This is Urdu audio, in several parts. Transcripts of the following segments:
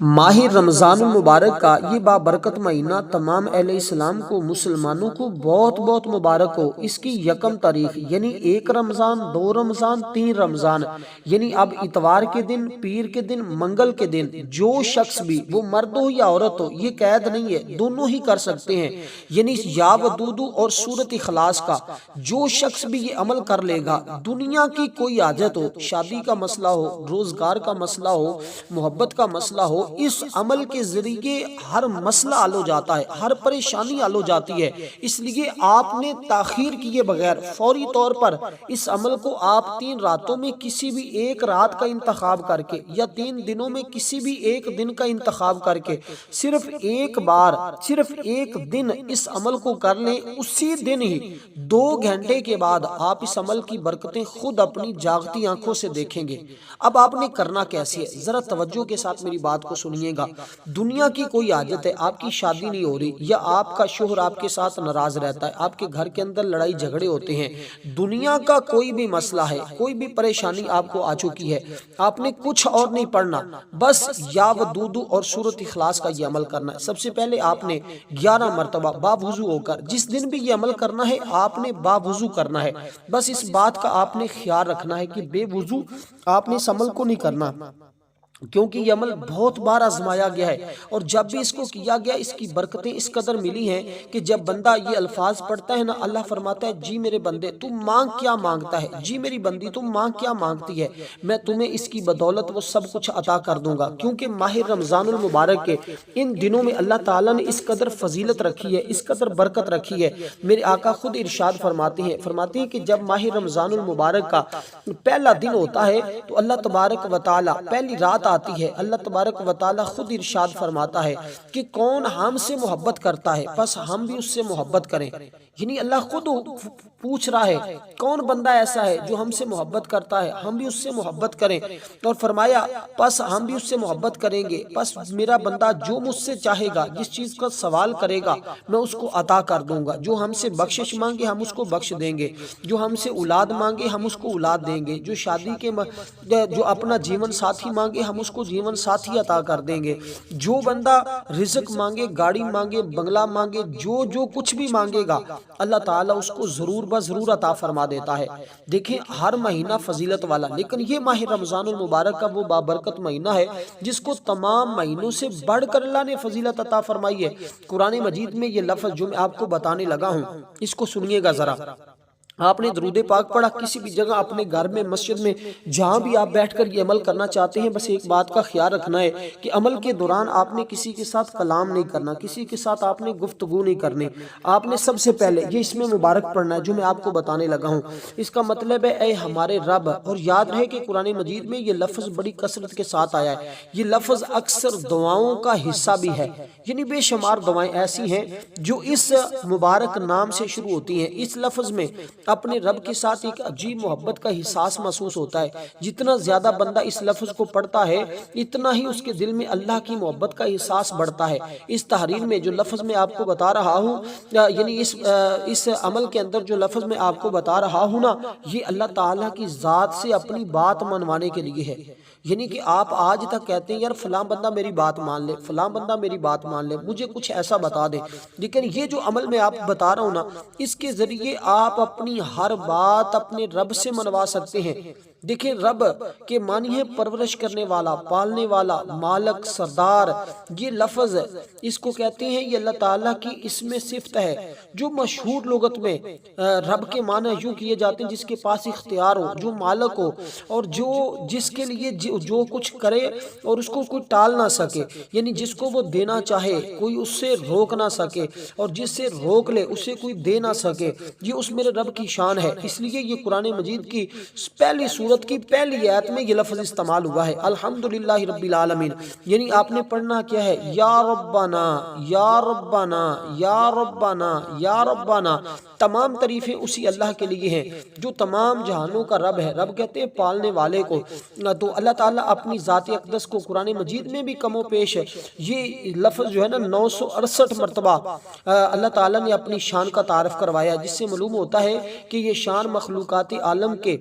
ماہ رمضان المبارک کا یہ بابرکت مہینہ تمام اہل اسلام کو، مسلمانوں کو بہت بہت مبارک ہو۔ اس کی یکم تاریخ یعنی 1 رمضان، 2 رمضان، 3 رمضان، یعنی اب اتوار کے دن، پیر کے دن، منگل کے دن جو شخص بھی، وہ مرد ہو یا عورت ہو، یہ قید نہیں ہے، دونوں ہی کر سکتے ہیں۔ یعنی یا ودودو اور سورت اخلاص کا جو شخص بھی یہ عمل کر لے گا، دنیا کی کوئی حاجت ہو، شادی کا مسئلہ ہو، روزگار کا مسئلہ ہو، محبت کا مسئلہ ہو، اس عمل کے ذریعے ہر مسئلہ حل ہو جاتا ہے، ہر پریشانی حل ہو جاتی ہے۔ اس لیے آپ نے تاخیر کیے بغیر فوری طور پر اس عمل کو آپ 3 راتوں میں کسی بھی ایک رات کا انتخاب کر کے، یا 3 دنوں میں کسی بھی ایک دن کا انتخاب کر کے، صرف ایک بار، صرف ایک دن اس عمل کو کر لیں، اسی دن ہی 2 گھنٹے کے بعد آپ اس عمل کی برکتیں خود اپنی جاگتی آنکھوں سے دیکھیں گے۔ اب آپ نے کرنا کیسے ہے، ذرا توجہ کے ساتھ میری بات کو سنیے گا۔ دنیا کی کوئی حاجت ہے، آپ کی شادی نہیں ہو رہی، یا آپ کا شوہر آپ کے ساتھ ناراض رہتا ہے، آپ کے گھر کے اندر لڑائی جھگڑے ہوتے ہیں، دنیا کا کوئی بھی مسئلہ ہے، کوئی بھی پریشانی آپ کو آ چکی ہے، آپ نے کچھ اور نہیں پڑھنا، بس یا ودودو اور سورت اخلاص کا یہ عمل کرنا ہے۔ سب سے پہلے آپ نے 11 مرتبہ باوضو ہو کر، جس دن بھی یہ عمل کرنا ہے آپ نے باوضو کرنا ہے۔ بس اس بات کا آپ نے خیال رکھنا ہے کہ بے وضو آپ نے اس عمل کو نہیں کرنا، کیونکہ یہ عمل بہت بار آزمایا گیا ہے، اور جب بھی اس کو کیا گیا اس کی برکتیں اس قدر ملی ہیں کہ جب بندہ یہ الفاظ پڑھتا ہے نا، اللہ فرماتا ہے جی میرے بندے تو مانگ کیا مانگتا ہے، جی میری بندی تم مانگ کیا مانگتی ہے، میں تمہیں اس کی بدولت وہ سب کچھ عطا کر دوں گا۔ کیونکہ ماہ رمضان المبارک کے ان دنوں میں اللہ تعالیٰ نے اس قدر فضیلت رکھی ہے، اس قدر برکت رکھی ہے۔ میرے آقا خود ارشاد فرماتے ہیں کہ جب ماہ رمضان المبارک کا پہلا دن ہوتا ہے تو اللہ تبارک و تعالیٰ، پہلی رات آتی ہے، اللہ تبارک و تعالیٰ خود ارشاد فرماتا ہے کہ کون ہم سے محبت کرتا ہے، بس ہم بھی اس سے محبت کریں۔ یعنی اللہ خود پوچھ رہا ہے کون بندہ ایسا ہے جو ہم سے محبت کرتا ہے، ہم بھی اس سے محبت کریں، اور فرمایا پس ہم بھی اس سے محبت کریں گے، پس میرا بندہ جو مجھ سے چاہے گا، جس چیز کا سوال کرے گا میں اس کو عطا کر دوں گا، جو ہم سے بخشش مانگے ہم اس کو بخش دیں گے، جو ہم سے اولاد مانگے ہم اس کو اولاد دیں گے، جو شادی کے جو اپنا جیون ساتھی مانگے ہم اس کو جیون ساتھی عطا کر دیں گے، جو بندہ رزق مانگے، گاڑی مانگے، بنگلہ مانگے، جو کچھ بھی مانگے گا اللہ تعالیٰ اس کو ضرور بضرور عطا فرما دیتا ہے۔ دیکھیں ہر مہینہ فضیلت والا، لیکن یہ ماہ رمضان المبارک کا وہ بابرکت مہینہ ہے جس کو تمام مہینوں سے بڑھ کر اللہ نے فضیلت عطا فرمائی ہے۔ قرآن مجید میں یہ لفظ جو میں آپ کو بتانے لگا ہوں اس کو سنیے گا ذرا۔ آپ نے درود پاک پڑھا، کسی بھی جگہ اپنے گھر میں، مسجد میں، جہاں بھی آپ بیٹھ کر یہ عمل کرنا چاہتے ہیں، بس ایک بات کا خیال رکھنا ہے کہ عمل کے دوران آپ نے کسی کے ساتھ کلام نہیں کرنا، کسی کے ساتھ آپ نے گفتگو نہیں کرنی، آپ نے سب سے پہلے یہ اس میں مبارک پڑھنا ہے جو میں آپ کو بتانے لگا ہوں۔ اس کا مطلب ہے اے ہمارے رب، اور یاد رہے کہ قرآن مجید میں یہ لفظ بڑی کثرت کے ساتھ آیا ہے، یہ لفظ اکثر دعاؤں کا حصہ بھی ہے، یعنی بے شمار دعائیں ایسی ہیں جو اس مبارک نام سے شروع ہوتی ہیں۔ اس لفظ میں اپنے رب کے ساتھ ایک عجیب محبت کا احساس محسوس ہوتا ہے، جتنا زیادہ بندہ اس لفظ کو پڑھتا ہے اتنا ہی اس کے دل میں اللہ کی محبت کا احساس بڑھتا ہے۔ اس تحریر میں جو لفظ میں آپ کو بتا رہا ہوں، یعنی اس عمل کے اندر جو لفظ میں آپ کو بتا رہا ہوں نا، یہ اللہ تعالیٰ کی ذات سے اپنی بات منوانے کے لیے ہے۔ یعنی کہ آپ آج تک کہتے ہیں یار فلاں بندہ میری بات مان لے، فلاں بندہ میری بات مان لے، مجھے کچھ ایسا بتا دے، لیکن یہ جو عمل میں آپ بتا رہا ہوں نا، اس کے ذریعے آپ اپنی ہر بات اپنے رب سے منوا سکتے ہیں۔ دیکھیں رب کے معنی ہے پرورش کرنے والا، پالنے والا، مالک، سردار۔ یہ لفظ اس کو کہتے ہیں، یہ اللہ تعالیٰ کی اسم صفت ہے جو مشہور لغت میں رب کے معنی یوں کیے جاتے ہیں جس کے پاس اختیار ہو، جو مالک ہو، اور جو جس کے لیے جو کچھ کرے اور اس کو کوئی ٹال نہ سکے، یعنی جس کو وہ دینا چاہے کوئی اس سے روک نہ سکے، اور جس سے روک لے اسے کوئی دے نہ سکے، یہ اس میرے رب کی شان ہے۔ اس لیے یہ قرآن مجید کی پہلی سورت کی پہلی آیت میں یہ لفظ استعمال ہوا ہے، الحمدللہ رب العالمین۔ یعنی آپ نے پڑھنا کیا ہے، یا ربنا یا ربنا یا ربنا یا ربنا۔ تمام تعریفیں اسی اللہ کے لیے ہیں جو تمام جہانوں کا رب ہے۔ رب کہتے ہیں پالنے والے کو۔ تو اللہ تعالیٰ اپنی ذات اقدس کو قرآن مجید میں بھی کم و پیش یہ لفظ جو ہے نا 968 مرتبہ اللہ تعالیٰ نے اپنی شان کا تعارف کروایا، جس سے معلوم ہوتا ہے کہ یہ شان مخلوقات عالم کے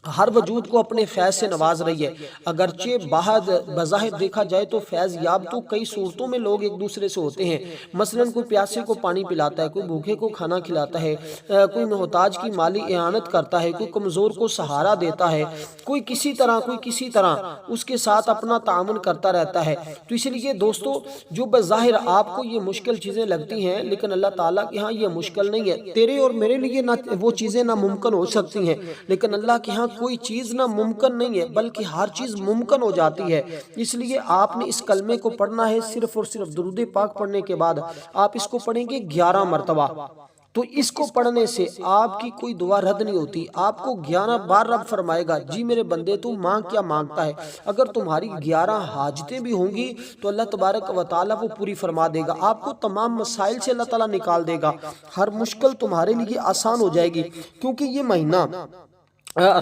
ہر وجود کو اپنے فیض سے نواز رہی ہے۔ اگرچہ بظاہر دیکھا جائے تو فیض یاب تو کئی صورتوں میں لوگ ایک دوسرے سے ہوتے ہیں، مثلاً کوئی پیاسے کو پانی پلاتا ہے، کوئی بھوکے کو کھانا کھلاتا ہے، کوئی محتاج کی مالی اعانت کرتا ہے، کوئی کمزور کو سہارا دیتا ہے، کوئی کسی طرح اس کے ساتھ اپنا تعاون کرتا رہتا ہے۔ تو اس لیے دوستو، جو بظاہر آپ کو یہ مشکل چیزیں لگتی ہیں لیکن اللہ تعالیٰ کے ہاں یہ مشکل نہیں ہے۔ تیرے اور میرے لیے وہ چیزیں ناممکن ہو سکتی ہیں، لیکن اللہ کے ہاں کوئی چیز ناممکن نہیں ہے، بلکہ ہر چیز ممکن ہو جاتی ہے۔ اس لیے آپ نے اس کلمے کو پڑھنا ہے، صرف اور صرف درود پاک پڑھنے کے بعد آپ اس کو پڑھیں گے 11 مرتبہ۔ تو اس کو پڑھنے سے آپ کی کوئی دعا رد نہیں ہوتی، آپ کو 11 بار رب فرمائے گا جی میرے بندے تو مانگ کیا مانگتا ہے۔ اگر تمہاری 11 حاجتیں بھی ہوں گی تو اللہ تبارک و تعالیٰ وہ پوری فرما دے گا، آپ کو تمام مسائل سے اللہ تعالیٰ نکال دے گا، ہر مشکل تمہارے لیے آسان ہو جائے گی، کیونکہ یہ مہینہ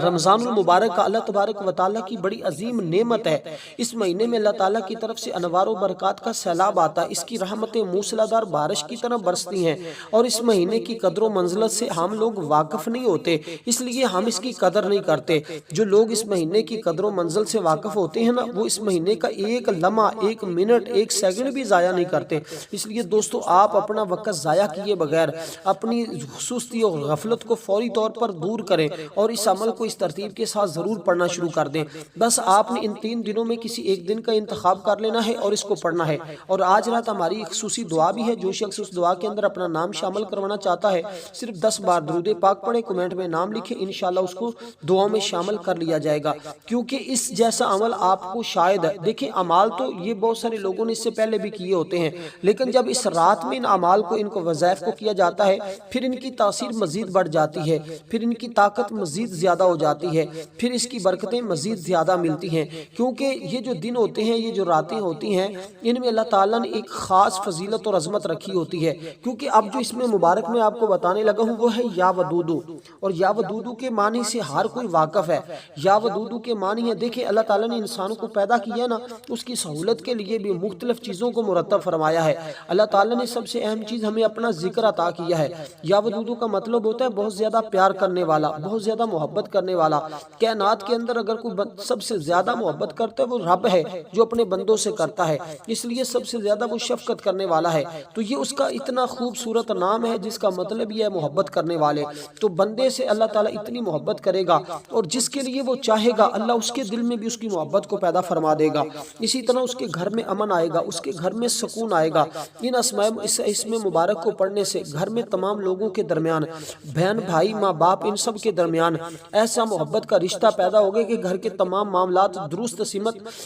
رمضان المبارک کا اللہ تبارک و تعالیٰ کی بڑی عظیم نعمت ہے۔ اس مہینے میں اللہ تعالیٰ کی طرف سے انوار و برکات کا سیلاب آتا ہے، اس کی رحمتیں موسلادھار بارش کی طرح برستی ہیں، اور اس مہینے کی قدر و منزلت سے ہم لوگ واقف نہیں ہوتے، اس لیے ہم اس کی قدر نہیں کرتے۔ جو لوگ اس مہینے کی قدر و منزل سے واقف ہوتے ہیں نا، وہ اس مہینے کا ایک لمحہ، ایک منٹ، ایک سیکنڈ بھی ضائع نہیں کرتے۔ اس لیے دوستو، آپ اپنا وقت ضائع کیے بغیر اپنی سستی اور غفلت کو فوری طور پر دور کریں، اور اس عمل کو اس ترتیب کے ساتھ ضرور پڑھنا شروع کر دیں۔ بس آپ نے ان 3 دنوں میں کسی ایک دن کا انتخاب کر لینا ہے اور اس کو پڑھنا ہے۔ اور آج رات ہماری ایک خصوصی دعا بھی ہے، جو شخص اس دعا کے اندر اپنا نام شامل کروانا چاہتا ہے صرف 10 بار درود پاک پڑھے، کمنٹ میں نام لکھے، انشاءاللہ اس کو دعاؤں میں شامل کر لیا جائے گا۔ کیونکہ اس جیسا عمل آپ کو شاید دیکھیں، اعمال تو یہ بہت سارے لوگوں نے اس سے پہلے بھی کیے ہوتے ہیں، لیکن جب اس رات میں ان اعمال کو، ان کو وظائف کو کیا جاتا ہے، پھر ان کی تاثیر مزید بڑھ جاتی ہے، پھر ان کی طاقت مزید زیادہ ہو جاتی ہے، پھر اس کی برکتیں مزید زیادہ ملتی ہیں۔ کیونکہ یہ جو دن ہوتے ہیں، یہ جو راتیں ہوتی ہیں، ان میں اللہ تعالیٰ نے ایک خاص فضیلت اور عظمت رکھی ہوتی ہے۔ کیونکہ اب جو اس میں مبارک میں آپ کو بتانے لگا ہوں وہ ہے یا ودودو، اور یا ودودو کے معنی سے ہر کوئی واقف ہے۔ یا ودودو کے معنی ہے، دیکھیں اللہ تعالیٰ نے انسانوں کو پیدا کیا نا، اس کی سہولت کے لیے بھی مختلف چیزوں کو مرتب فرمایا ہے۔ اللہ تعالیٰ نے سب سے اہم چیز ہمیں اپنا ذکر عطا کیا ہے۔ یا ودودو کا مطلب ہوتا ہے بہت زیادہ پیار کرنے والا، بہت زیادہ محبت کرنے والا۔ کائنات کے اندر اگر کوئی سب سے زیادہ محبت کرتا ہے وہ رب ہے، جو اپنے بندوں سے کرتا ہے، اس لیے سب سے زیادہ وہ شفقت کرنے والا ہے۔ تو یہ اس کا اتنا خوبصورت نام ہے جس کا مطلب یہ ہے محبت کرنے والے۔ تو بندے سے اللہ تعالیٰ اتنی محبت کرے گا، اور جس کے لیے وہ چاہے گا اللہ اس کے دل میں بھی اس کی محبت کو پیدا فرما دے گا۔ اسی طرح اس کے گھر میں امن آئے گا، اس کے گھر میں سکون آئے گا۔ ان اسم مبارک کو پڑھنے سے گھر میں تمام لوگوں کے درمیان، بہن بھائی ماں باپ، ان سب کے درمیان ایسا محبت کا رشتہ پیدا ہوگا کہ گھر کے تمام معاملات درست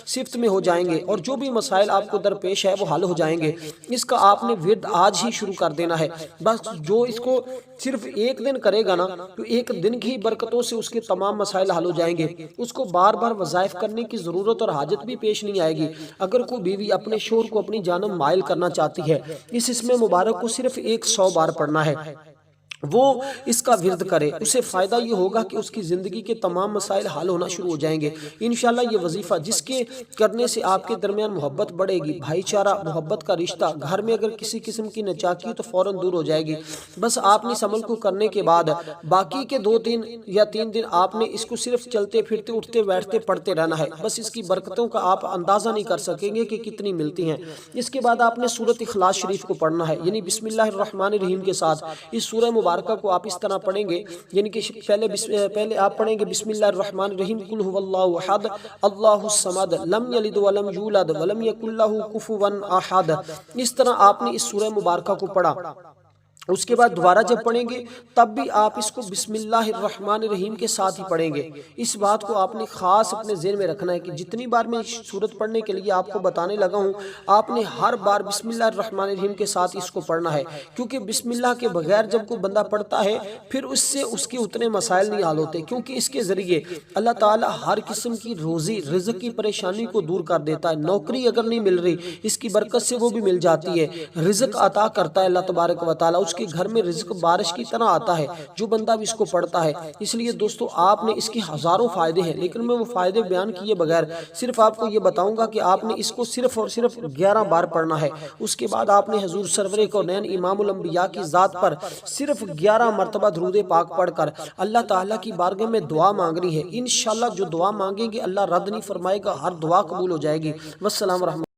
صفت میں ہو جائیں گے، اور جو بھی مسائل آپ کو درپیش ہے وہ حل ہو جائیں گے۔ اس کا آپ نے ورد آج ہی شروع کر دینا ہے۔ بس جو اس کو صرف ایک دن کرے گا نا، تو ایک دن کی برکتوں سے اس کے تمام مسائل حل ہو جائیں گے۔ اس کو بار بار وظائف کرنے کی ضرورت اور حاجت بھی پیش نہیں آئے گی۔ اگر کوئی بیوی اپنے شوہر کو اپنی جانب مائل کرنا چاہتی ہے، اس اسم مبارک کو صرف 100 بار پڑھنا ہے، وہ اس کا ورد کرے، اسے فائدہ یہ ہوگا کہ اس کی زندگی کے تمام مسائل حل ہونا شروع ہو جائیں گے۔ انشاءاللہ یہ وظیفہ جس کے کرنے سے آپ کے درمیان محبت بڑھے گی، بھائی چارہ، محبت کا رشتہ، گھر میں اگر کسی قسم کی نچاکی ہو تو فوراً دور ہو جائے گی۔ بس آپ نے اس عمل کو کرنے کے بعد باقی کے 2 یا 3 دن آپ نے اس کو صرف چلتے پھرتے، اٹھتے بیٹھتے پڑھتے رہنا ہے۔ بس اس کی برکتوں کا آپ اندازہ نہیں کر سکیں گے کہ کتنی ملتی ہیں۔ اس کے بعد آپ نے سورۃ اخلاص شریف کو پڑھنا ہے، یعنی بسم اللہ الرحمن الرحیم کے ساتھ اس سورہ مبارکہ کو آپ اس طرح پڑھیں گے، یعنی کہ پہلے آپ پڑھیں گے بسم اللہ الرحمن الرحیم، قل هو اللہ احد اللہ الصمد لم یلد ولم یولد ولم یکن له کفوا احد۔ اس طرح آپ نے اس سورہ مبارکہ کو پڑھا۔ اس کے بعد دوبارہ جب پڑھیں گے تب بھی آپ اس کو بسم اللہ الرحمن الرحیم کے ساتھ ہی پڑھیں گے۔ اس بات کو آپ نے خاص اپنے ذہن میں رکھنا ہے کہ جتنی بار میں سورت پڑھنے کے لیے آپ کو بتانے لگا ہوں، آپ نے ہر بار بسم اللہ الرحمن الرحیم کے ساتھ اس کو پڑھنا ہے، کیونکہ بسم اللہ کے بغیر جب کوئی بندہ پڑھتا ہے پھر اس سے اس کے اتنے مسائل نہیں حل ہوتے، کیونکہ اس کے ذریعے اللہ تعالیٰ ہر قسم کی روزی رزق کی پریشانی کو دور کر دیتا ہے۔ نوکری اگر نہیں مل رہی، اس کی برکت سے وہ بھی مل جاتی ہے۔ رزق عطا کرتا ہے اللہ تبارک و تعالیٰ، اس کے گھر میں رزق بارش کی طرح آتا ہے جو بندہ بھی اس کو پڑھتا ہے۔ اس لیے دوستو آپ نے اس کے ہزاروں فائدے ہیں، لیکن میں وہ فائدے بیان کیے بغیر صرف آپ کو یہ بتاؤں گا کہ آپ نے اس کو صرف اور صرف 11 بار پڑھنا ہے۔ اس کے بعد آپ نے حضور سرور کونین امام الانبیاء کی ذات پر صرف 11 مرتبہ درود پاک پڑھ کر اللہ تعالیٰ کی بارگاہ میں دعا مانگنی ہے۔ انشاءاللہ جو دعا مانگیں گے اللہ رد نہیں فرمائے گا، ہر دعا قبول ہو جائے گی۔ والسلام ورحمۃ اللہ۔